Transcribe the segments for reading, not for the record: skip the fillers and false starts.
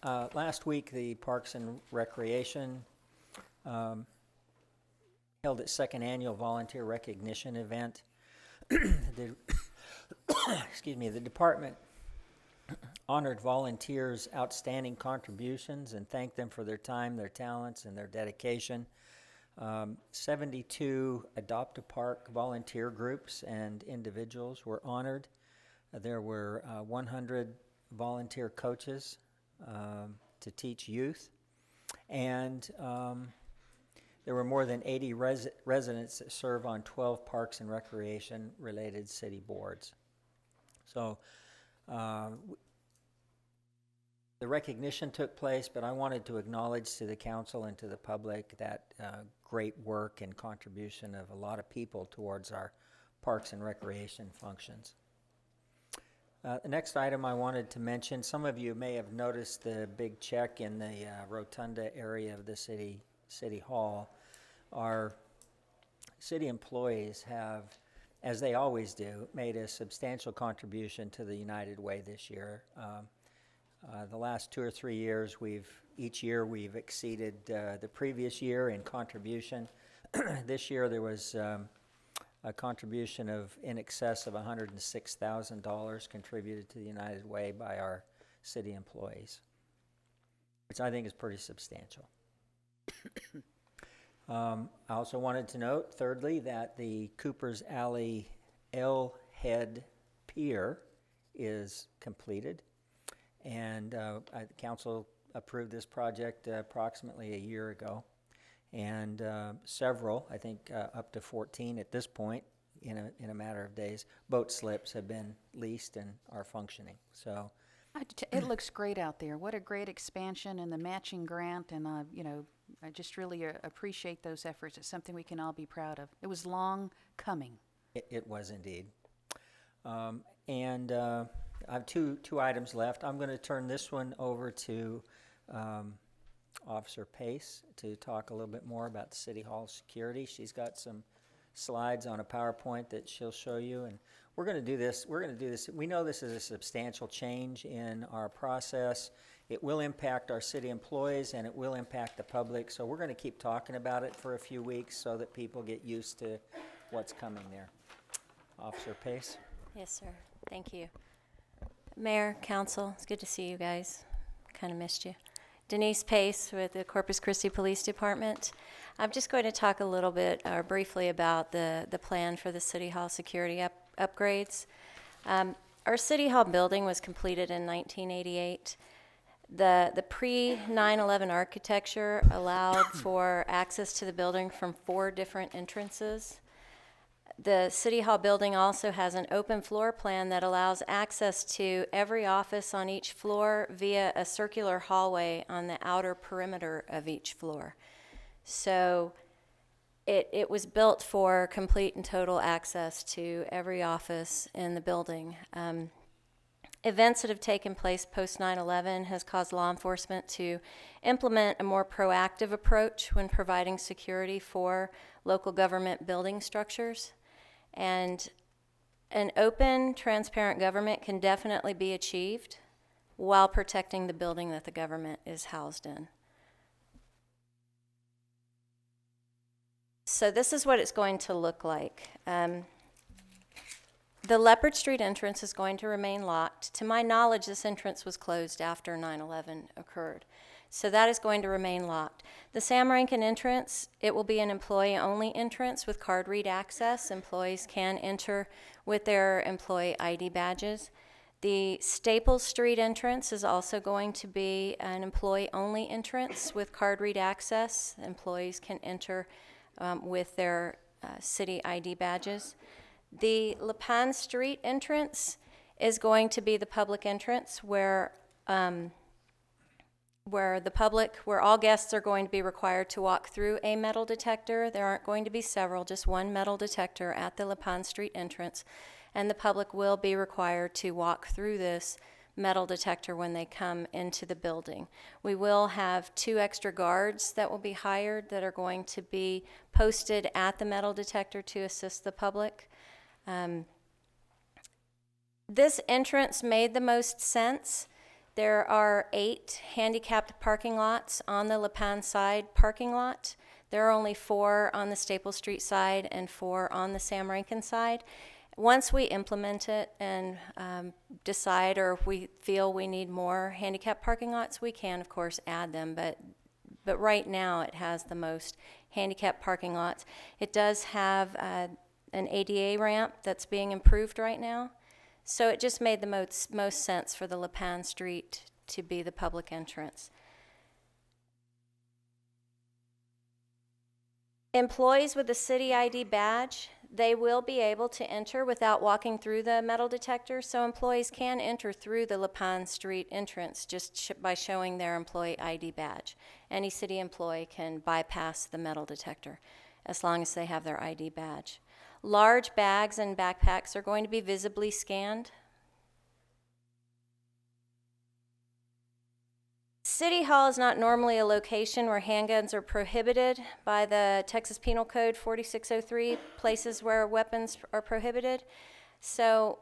Last week, the Parks and Recreation held its second annual volunteer recognition event. The the department honored volunteers' outstanding contributions and thanked them for their time, their talents, and their dedication. 72 Adopt a Park volunteer groups and individuals were honored. There were 100 volunteer coaches to teach youth, and there were more than 80 residents that serve on 12 parks and recreation related city boards. So the recognition took place, but I wanted to acknowledge to the council and to the public that great work and contribution of a lot of people towards our parks and recreation functions. The next item I wanted to mention, some of you may have noticed the big check in the rotunda area of the City Hall. Our city employees have, as they always do, made a substantial contribution to the United Way this year. The last 2 or 3 years, each year we've exceeded the previous year in contribution. This year there was a contribution of in excess of $106,000 contributed to the United Way by our city employees, which I think is pretty substantial. I also wanted to note, thirdly, that the Cooper's Alley L-Head Pier is completed, and the council approved this project approximately a year ago, and several, I think up to 14 at this point, in a matter of days, boat slips have been leased and are functioning. So it looks great out there. What a great expansion and the matching grant, and I just really appreciate those efforts. It's something we can all be proud of. It was long coming. It was indeed. And I have two items left. I'm going to turn this one over to Officer Pace to talk a little bit more about the City Hall security. She's got some slides on a PowerPoint that she'll show you, and we're going to do this. We know this is a substantial change in our process. It will impact our city employees and it will impact the public, so we're going to keep talking about it for a few weeks so that people get used to what's coming there. Officer Pace. Yes, sir. Thank you. Mayor, Council, it's good to see you guys. Kind of missed you. Denise Pace with the Corpus Christi Police Department. I'm just going to talk a little bit or briefly about the plan for the City Hall security upgrades. Our City Hall building was completed in 1988. The pre-9/11 architecture allowed for access to the building from 4 different entrances. The City Hall building also has an open floor plan that allows access to every office on each floor via a circular hallway on the outer perimeter of each floor. So it was built for complete and total access to every office in the building. Events that have taken place post 9/11 has caused law enforcement to implement a more proactive approach when providing security for local government building structures. And an open, transparent government can definitely be achieved while protecting the building that the government is housed in. So this is what it's going to look like. The Leopard Street entrance is going to remain locked. To my knowledge, this entrance was closed after 9/11 occurred. So that is going to remain locked. The Sam Rankin entrance, it will be an employee-only entrance with card read access. Employees can enter with their employee ID badges. The Staples Street entrance is also going to be an employee-only entrance with card read access. Employees can enter with their city ID badges. The Lipan Street entrance is going to be the public entrance where all guests are going to be required to walk through a metal detector. There aren't going to be several, just one metal detector at the Lipan Street entrance, and the public will be required to walk through this metal detector when they come into the building. We will have 2 extra guards that will be hired that are going to be posted at the metal detector to assist the public. This entrance made the most sense There are 8 handicapped parking lots on the La Panne side parking lot. There are only 4 on the Staple Street side and 4 on the Sam Rankin side. Once we implement it and decide, or if we feel we need more handicapped parking lots, we can, of course, add them. But right now, it has the most handicapped parking lots. It does have an ADA ramp that's being improved right now. So it just made the most sense for the La Panne Street to be the public entrance. Employees with a city ID badge, they will be able to enter without walking through the metal detector. So employees can enter through the La Panne Street entrance just by showing their employee ID badge. Any city employee can bypass the metal detector as long as they have their ID badge. Large bags and backpacks are going to be visibly scanned. City Hall is not normally a location where handguns are prohibited by the Texas Penal Code 4603, places where weapons are prohibited. So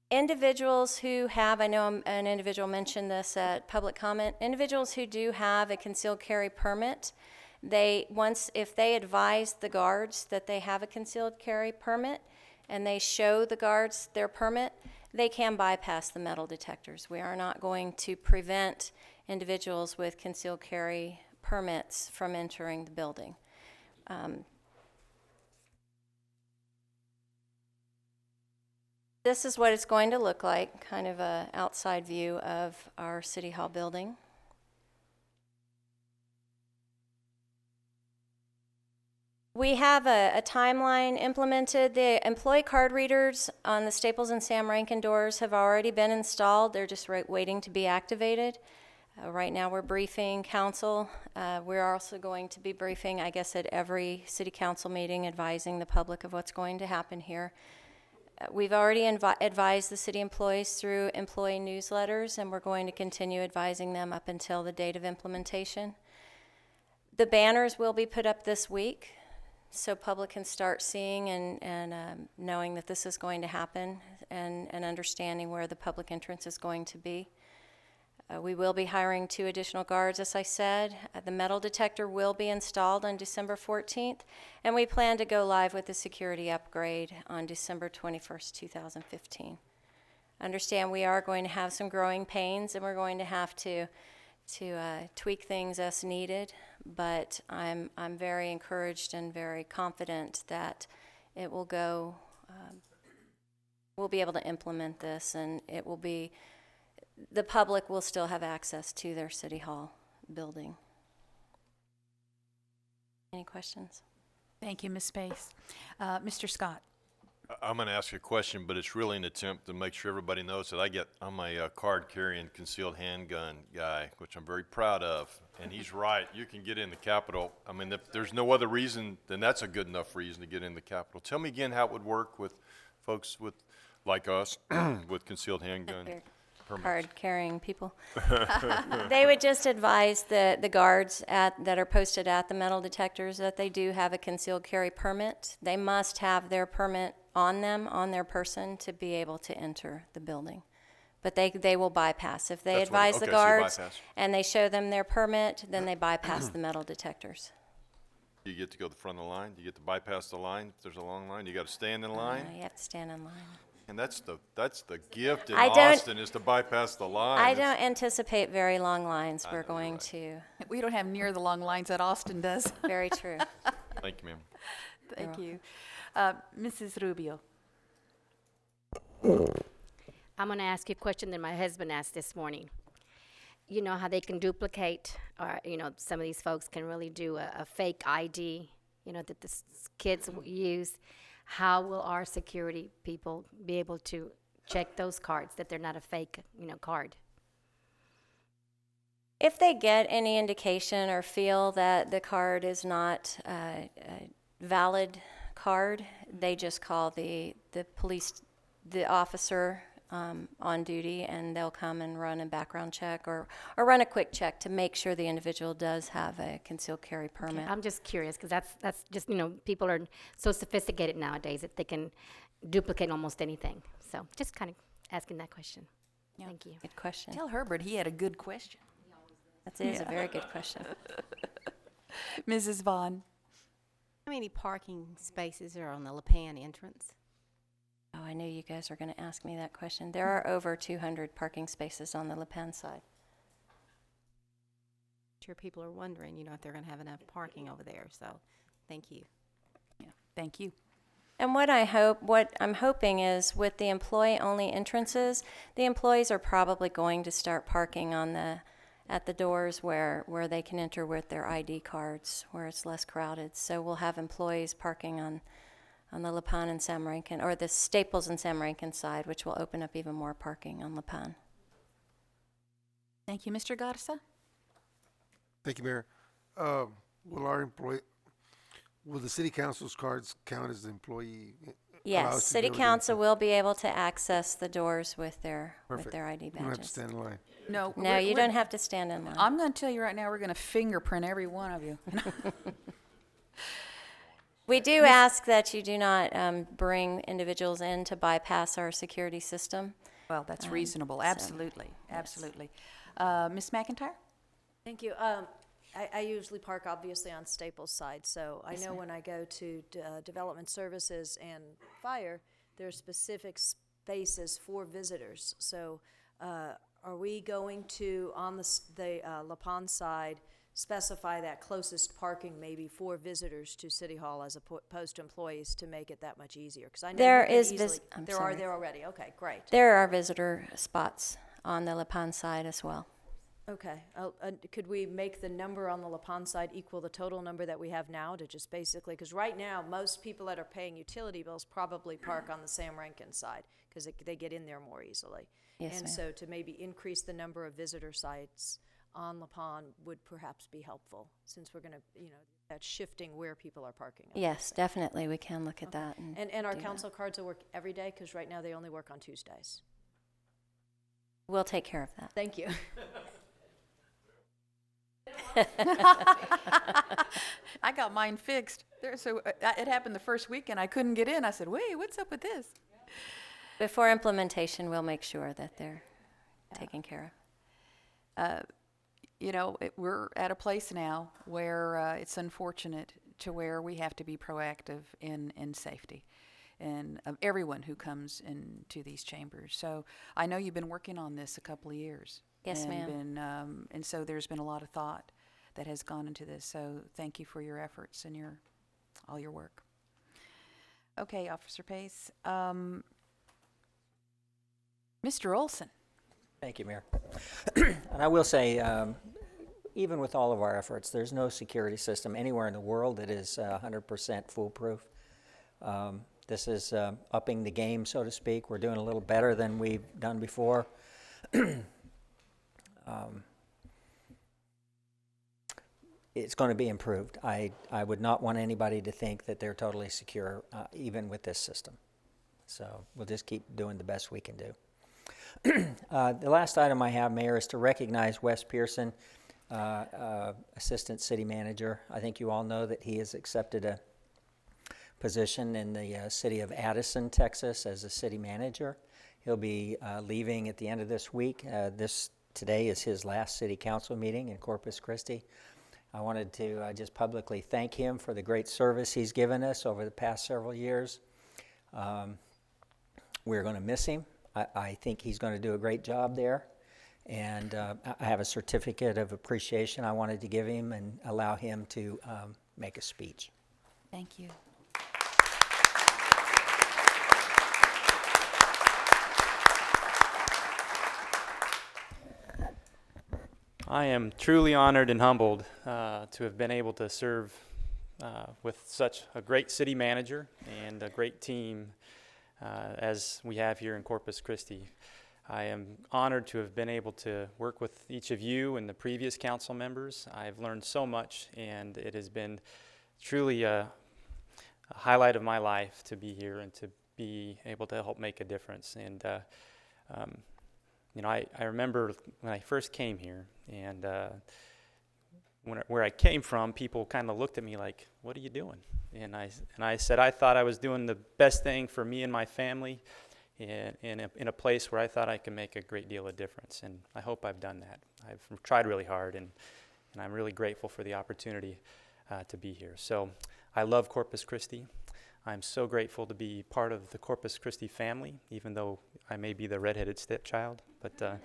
individuals who have, I know an individual mentioned this at public comment, individuals who do have a concealed carry permit, if they advise the guards that they have a concealed carry permit and they show the guards their permit, they can bypass the metal detectors. We are not going to prevent individuals with concealed carry permits from entering the building. This is what it's going to look like, kind of an outside view of our City Hall building. We have a timeline implemented. The employee card readers on the Staples and Sam Rankin doors have already been installed. They're just waiting to be activated. Right now we're briefing council. We're also going to be briefing, I guess, at every city council meeting, advising the public of what's going to happen here. We've already advised the city employees through employee newsletters, and we're going to continue advising them up until the date of implementation. The banners will be put up this week, so public can start seeing and knowing that this is going to happen and understanding where the public entrance is going to be. We will be hiring 2 additional guards, as I said. The metal detector will be installed on December 14th, and we plan to go live with the security upgrade on December 21st, 2015. Understand we are going to have some growing pains, and we're going to have to tweak things as needed, but I'm very encouraged and very confident that it will go, we'll be able to implement this, and it will be, the public will still have access to their City Hall building. Any questions? Thank you, Ms. Pace. Mr. Scott. I'm going to ask you a question, but it's really an attempt to make sure everybody knows that I'm a card-carrying concealed handgun guy, which I'm very proud of. And he's right. You can get in the Capitol. I mean, if there's no other reason, then that's a good enough reason to get in the Capitol. Tell me again how it would work with folks like us with concealed handgun permits. Card-carrying people. They would just advise the guards that are posted at the metal detectors that they do have a concealed carry permit. They must have their permit on them, on their person, to be able to enter the building. But they will bypass. If they advise the guards and they show them their permit, then they bypass the metal detectors. Do you get to go to the front of the line? Do you get to bypass the line if there's a long line? Do you got to stand in line? You have to stand in line. And that's the gift in Austin, is to bypass the line. I don't anticipate very long lines. We're going to. We don't have near the long lines that Austin does. Very true. Thank you, ma'am. Thank you. Mrs. Rubio. I'm going to ask you a question that my husband asked this morning. You know how they can duplicate, or, some of these folks can really do a fake ID, that the kids use. How will our security people be able to check those cards, that they're not a fake, card? If they get any indication or feel that the card is not a valid card, they just call the police, the officer on duty, and they'll come and run a background check or run a quick check to make sure the individual does have a concealed carry permit. Okay, I'm just curious, because that's just, people are so sophisticated nowadays that they can duplicate almost anything. So just kind of asking that question. Yeah. Thank you. Good question. Tell Herbert he had a good question. That is a very good question. Mrs. Vaughn. How many parking spaces are on the LaPan entrance? Oh, I knew you guys were going to ask me that question. There are over 200 parking spaces on the Le Pen side. Sure, people are wondering, if they're going to have enough parking over there. So, thank you. Yeah, thank you. And what I'm hoping is with the employee-only entrances, the employees are probably going to start parking at the doors where they can enter with their ID cards, where it's less crowded. So we'll have employees parking on the Le Pen and Sam Rankin, or the Staples and Sam Rankin side, which will open up even more parking on Le Pen. Thank you, Mr. Garza. Thank you, Mayor. Will the city council's cards count as the employee? allow us Yes, to City be able to Council enter? will be able to access the doors with their Perfect. ID You don't have to badges. stand in line. No, No, you don't have to stand in line. I'm going to tell you right now, we're going to fingerprint every one of you. We do ask that you do not bring individuals in to bypass our security system. Well, that's reasonable. so, Absolutely. Absolutely. Ms. McIntyre? Thank you. I usually park obviously on Staples side, so I know when I go to Development Services and Fire, there are specific spaces for visitors. So are we going to, on the La Pon side, specify that closest parking maybe for visitors to City Hall as opposed to employees to make it that much easier? Because I know There you can is easily, I'm there sorry. are there already. Okay, great. There are visitor spots on the La Pan side as well. Okay, could we make the number on the La Pon side equal the total number that we have now to just basically, because right now, most people that are paying utility bills probably park on the Sam Rankin side, because they get in there more easily. Yes, And ma'am. so to maybe increase the number of visitor sites on La Pon would perhaps be helpful, since we're gonna, that's shifting where people are parking. Yes, definitely, we can look at that. And our do that. council cards will work every day, because right now they only work on Tuesdays. We'll take care of that. Thank you. I got mine fixed. It happened the first weekend. I couldn't get in. I said, wait, what's up with this? Before implementation, we'll make sure that they're taken care of. We're at a place now where it's unfortunate to where we have to be proactive in safety and of everyone who comes into these chambers. So I know you've been working on this a couple of years. Yes, ma'am. And so there's been a lot of thought that has gone into this. So thank you for your efforts and all your work. Okay, Officer Pace. Mr. Olson. Thank you, Mayor. And I will say, even with all of our efforts, there's no security system anywhere in the world that is 100% foolproof. This is upping the game, so to speak. We're doing a little better than we've done before. It's going to be improved. I would not want anybody to think that they're totally secure, even with this system. So we'll just keep doing the best we can do. The last item I have, Mayor, is to recognize Wes Pearson, Assistant City Manager. I think you all know that he has accepted a position in the city of Addison, Texas, as a city manager. He'll be leaving at the end of this week. Today is his last city council meeting in Corpus Christi. I wanted to just publicly thank him for the great service he's given us over the past several years. We're going to miss him. I think he's going to do a great job there. And I have a certificate of appreciation I wanted to give him and allow him to make a speech. Thank you. I am truly honored and humbled to have been able to serve with such a great city manager and a great team as we have here in Corpus Christi. I am honored to have been able to work with each of you and the previous council members. I've learned so much, and it has been truly a highlight of my life to be here and to be able to help make a difference. And I remember when I first came here, and where I came from, people kind of looked at me like, "What are you doing?" And I said I thought I was doing the best thing for me and my family, in a place where I thought I could make a great deal of difference, and I hope I've done that. I've tried really hard, and I'm really grateful for the opportunity to be here. So I love Corpus Christi. I'm so grateful to be part of the Corpus Christi family, even though I may be the redheaded stepchild, but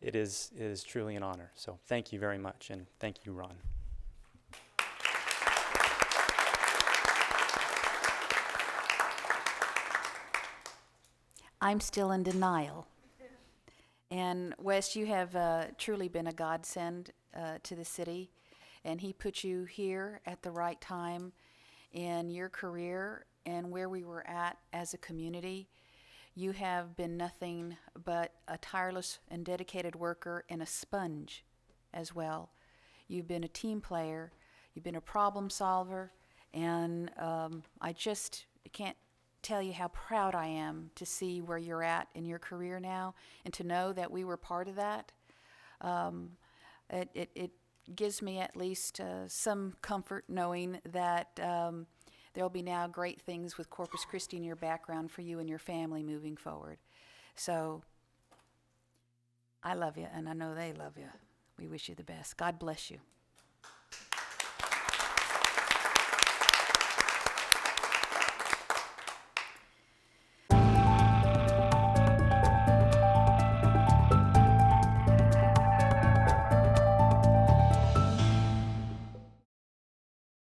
it is truly an honor. So thank you very much, and thank you, Ron. I'm still in denial. And Wes, you have truly been a godsend to the city, and he put you here at the right time in your career and where we were at as a community. You have been nothing but a tireless and dedicated worker and a sponge as well. You've been a team player, you've been a problem solver, and I just can't tell you how proud I am to see where you're at in your career now, and to know that we were part of that. It gives me at least some comfort knowing that there will be now great things with Corpus Christi in your background for you and your family moving forward. So I love you, and I know they love you. We wish you the best. God bless you.